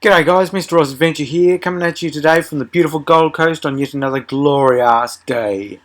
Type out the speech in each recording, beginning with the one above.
G'day guys, Mr. Ross Adventure here, coming at you today from the beautiful Gold Coast on yet another glorious day.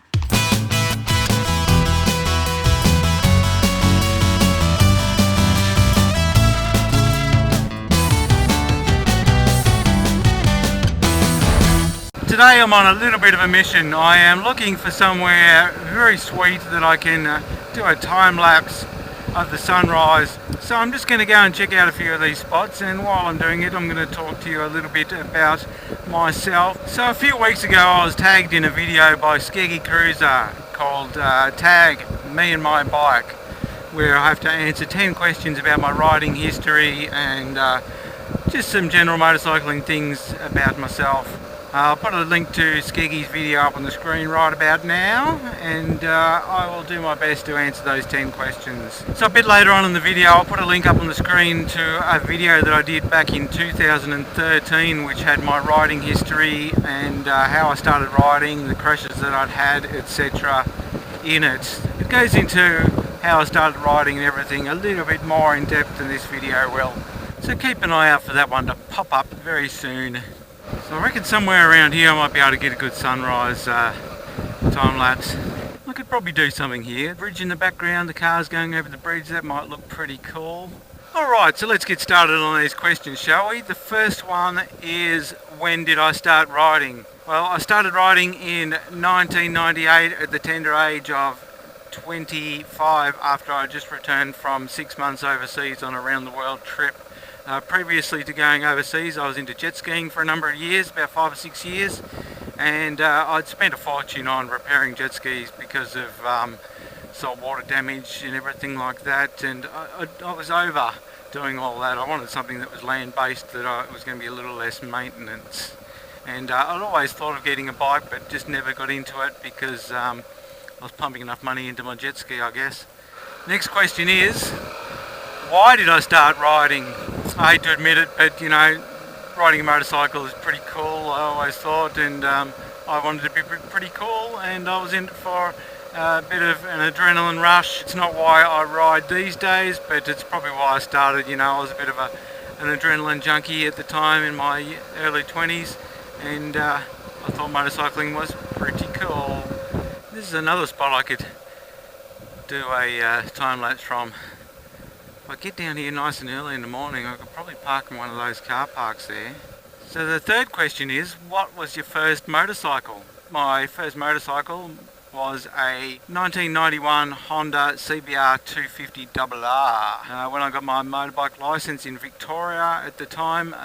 Today I'm on a little bit of a mission. I am looking for somewhere very sweet that I can do a time lapse of the sunrise. So I'm just going to go and check out a few of these spots, and while I'm doing it I'm going to talk to you a little bit about myself. So a few weeks ago I was tagged in a video by Skeggy Cruiser called Tag Me and My Bike, where I have to answer 10 questions about my riding history and just some general motorcycling things about myself. I'll put a link to Skeggy's video up on the screen right about now, and I will do my best to answer those 10 questions. So a bit later on in the video I'll put a link up on the screen to a video that I did back in 2013 which had my riding history and how I started riding, the crashes that I'd had, etc. in it. It goes into how I started riding and everything a little bit more in depth than this video will. So keep an eye out for that one to pop up very soon. So I reckon somewhere around here I might be able to get a good sunrise time lapse. I could probably do something here. Bridge in the background, the cars going over the bridge, that might look pretty cool. Alright, so let's get started on these questions, shall we? The first one is, when did I start riding? Well, I started riding in 1998 at the tender age of 25 after I just returned from 6 months overseas on a round the world trip. Previously to going overseas I was into jet skiing for a number of years, about 5 or 6 years, and I'd spent a fortune on repairing jet skis because of salt water damage and everything like that, and I was over doing all that. I wanted something that was land based, that it was going to be a little less maintenance, and I'd always thought of getting a bike but just never got into it because I was pumping enough money into my jet ski, I guess. Next question is, why did I start riding? I hate to admit it, but you know, riding a motorcycle is pretty cool, I always thought, and I wanted to be pretty cool, and I was in it for a bit of an adrenaline rush. It's not why I ride these days, but it's probably why I started. You know, I was a bit of an adrenaline junkie at the time in my early 20s, and I thought motorcycling was pretty cool. This is another spot I could do a time lapse from. If I get down here nice and early in the morning, I could probably park in one of those car parks there. So the third question is, what was your first motorcycle? My first motorcycle was a 1991 Honda CBR 250RR. When I got my motorbike licence in Victoria at the time,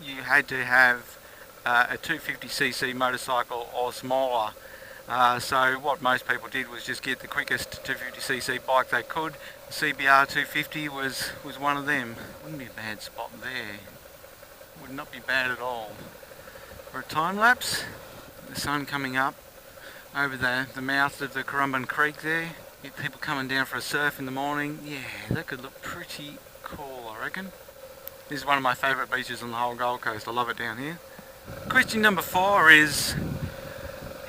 you had to have a 250cc motorcycle or smaller. So what most people did was just get the quickest 250cc bike they could. The CBR 250 was one of them. Wouldn't be a bad spot there. Would not be bad at all. For a time lapse, the sun coming up over the mouth of the Currumbin Creek there. Get people coming down for a surf in the morning. Yeah, that could look pretty cool, I reckon. This is one of my favourite beaches on the whole Gold Coast. I love it down here. Question number 4 is,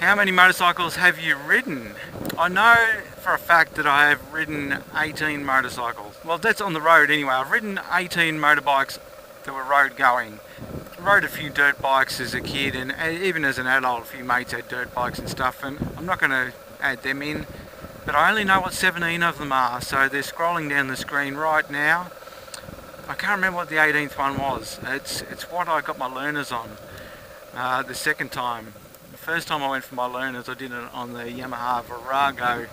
how many motorcycles have you ridden? I know for a fact that I have ridden 18 motorcycles. Well, that's on the road anyway. I've ridden 18 motorbikes that were road going. Rode a few dirt bikes as a kid, and even as an adult a few mates had dirt bikes and stuff, and I'm not going to add them in, but I only know what 17 of them are, so they're scrolling down the screen right now. I can't remember what the 18th one was. It's what I got my learners on the second time. The first time I went for my learners I did it on the Yamaha Virago,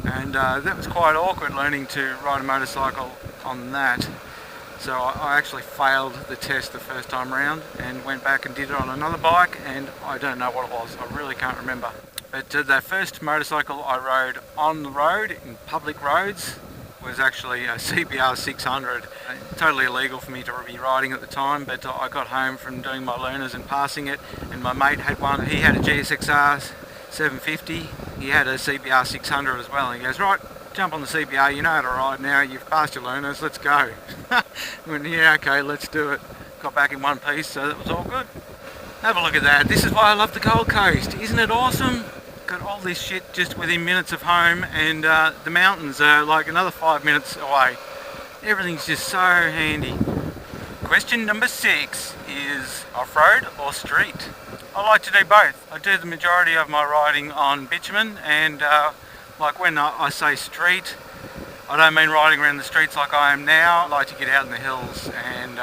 and that was quite awkward learning to ride a motorcycle on that. So I actually failed the test the first time round and went back and did it on another bike, and I don't know what it was. I really can't remember. But the first motorcycle I rode on the road in public roads was actually a CBR 600. Totally illegal for me to be riding at the time, but I got home from doing my learners and passing it, and my mate had one. He had a GSXR 750. He had a CBR 600 as well, and he goes, right, jump on the CBR, you know how to ride now, you've passed your learners, let's go. I went, yeah, okay, let's do it. Got back in one piece, so that was all good. Have a look at that. This is why I love the Gold Coast. Isn't it awesome? Got all this shit just within minutes of home, and the mountains are like another 5 minutes away. Everything's just so handy. Question number 6 is off-road or street? I like to do both. I do the majority of my riding on bitumen, and like when I say street, I don't mean riding around the streets like I am now. I like to get out in the hills and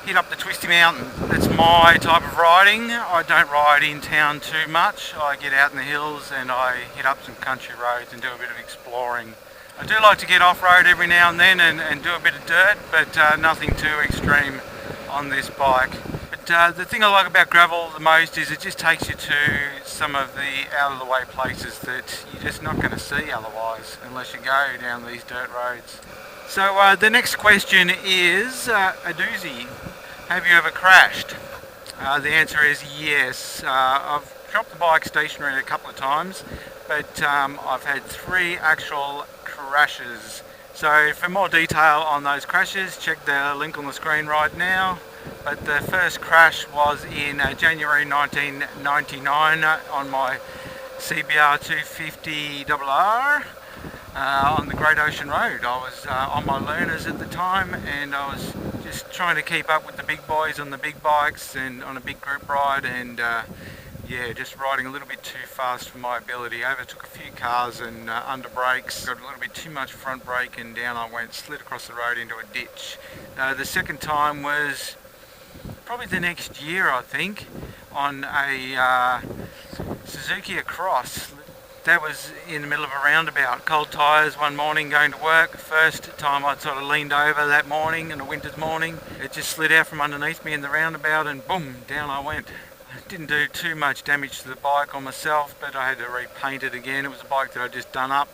hit up the twisty mountain. That's my type of riding. I don't ride in town too much. I get out in the hills and I hit up some country roads and do a bit of exploring. I do like to get off-road every now and then and do a bit of dirt, but nothing too extreme on this bike. But the thing I like about gravel the most is it just takes you to some of the out-of-the-way places that you're just not going to see otherwise unless you go down these dirt roads. So the next question is a doozy. Have you ever crashed? The answer is yes. I've dropped the bike stationary a couple of times, but I've had 3 actual crashes. So for more detail on those crashes, check the link on the screen right now. But the first crash was in January 1999 on my CBR 250RR on the Great Ocean Road. I was on my learners at the time, and I was just trying to keep up with the big boys on the big bikes and on a big group ride, and yeah, just riding a little bit too fast for my ability. Overtook a few cars and under brakes, got a little bit too much front brake, and down I went, slid across the road into a ditch. The second time was probably the next year, I think, on a Suzuki Across. That was in the middle of a roundabout. Cold tyres one morning going to work. First time I'd sort of leaned over that morning, in a winter's morning. It just slid out from underneath me in the roundabout and boom, down I went. Didn't do too much damage to the bike or myself, but I had to repaint it again. It was a bike that I'd just done up.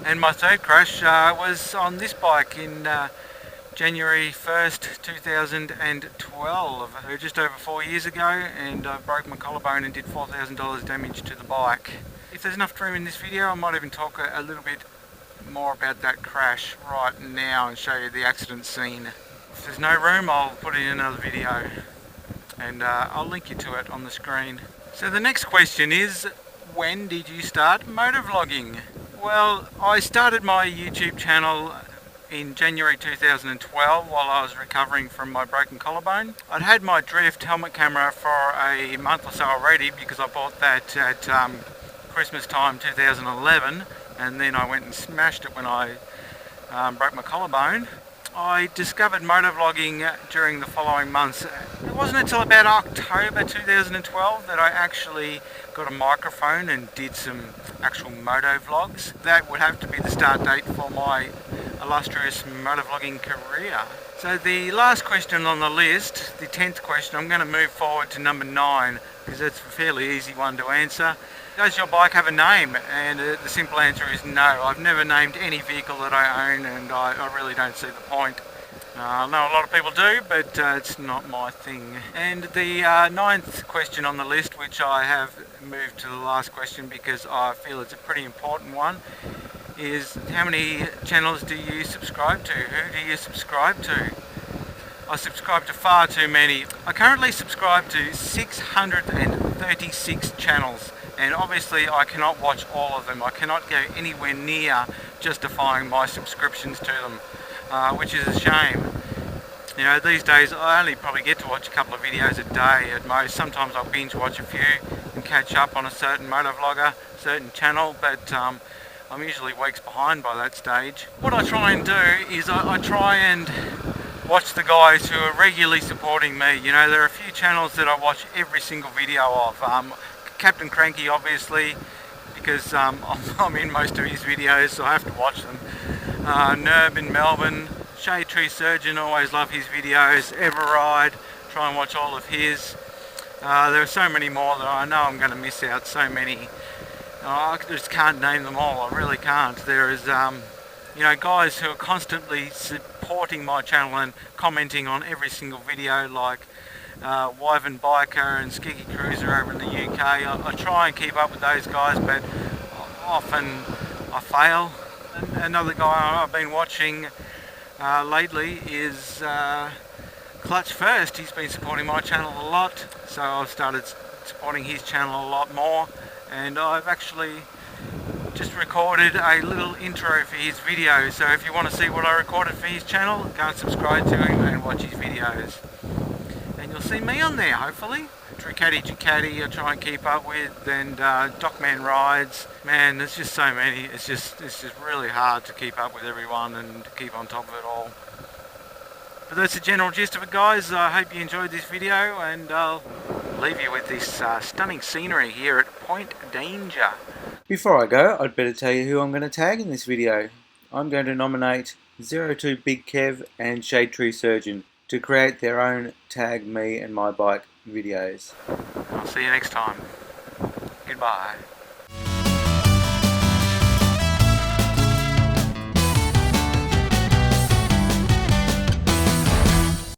And my third crash was on this bike in January 1st, 2012, just over 4 years ago, and I broke my collarbone and did $4,000 damage to the bike. If there's enough room in this video, I might even talk a little bit more about that crash right now and show you the accident scene. If there's no room, I'll put it in another video, and I'll link you to it on the screen. So the next question is, when did you start motovlogging? Well, I started my YouTube channel in January 2012 while I was recovering from my broken collarbone. I'd had my Drift helmet camera for a month or so already because I bought that at Christmas time 2011, and then I went and smashed it when I broke my collarbone. I discovered motovlogging during the following months. It wasn't until about October 2012 that I actually got a microphone and did some actual moto vlogs. That would have to be the start date for my illustrious motovlogging career. So the last question on the list, the 10th question, I'm going to move forward to number 9 because it's a fairly easy one to answer. Does your bike have a name? And the simple answer is no. I've never named any vehicle that I own, and I really don't see the point. I know a lot of people do, but it's not my thing. And the 9th question on the list, which I have moved to the last question because I feel it's a pretty important one, is how many channels do you subscribe to? Who do you subscribe to? I subscribe to far too many. I currently subscribe to 636 channels, and obviously I cannot watch all of them. I cannot go anywhere near justifying my subscriptions to them, which is a shame. You know, these days I only probably get to watch a couple of videos a day at most. Sometimes I'll binge watch a few and catch up on a certain motovlogger, certain channel, but I'm usually weeks behind by that stage. What I try and do is I try and watch the guys who are regularly supporting me. You know, there are a few channels that I watch every single video of. Captain Cranky, obviously, because I'm in most of his videos, so I have to watch them. Nerb in Melbourne, Shade Tree Surgeon, always love his videos. Everride, try and watch all of his. There are so many more that I know I'm going to miss out, so many. I just can't name them all, I really can't. There is, you know, guys who are constantly supporting my channel and commenting on every single video, like Wyvern Biker and Skeggy Cruiser over in the UK. I try and keep up with those guys, but often I fail. Another guy I've been watching lately is Clutch First. He's been supporting my channel a lot, so I've started supporting his channel a lot more, and I've actually just recorded a little intro for his video, so if you want to see what I recorded for his channel, go and subscribe to him and watch his videos. And you'll see me on there, hopefully. Ducati Ducati I try and keep up with, and Docman Rides. Man, there's just so many. It's just really hard to keep up with everyone and to keep on top of it all. But that's the general gist of it, guys. I hope you enjoyed this video, and I'll leave you with this stunning scenery here at Point Danger. Before I go, I'd better tell you who I'm going to tag in this video. I'm going to nominate 02 Big Kev and Shade Tree Surgeon to create their own Tag Me and My Bike videos. I'll see you next time. Goodbye.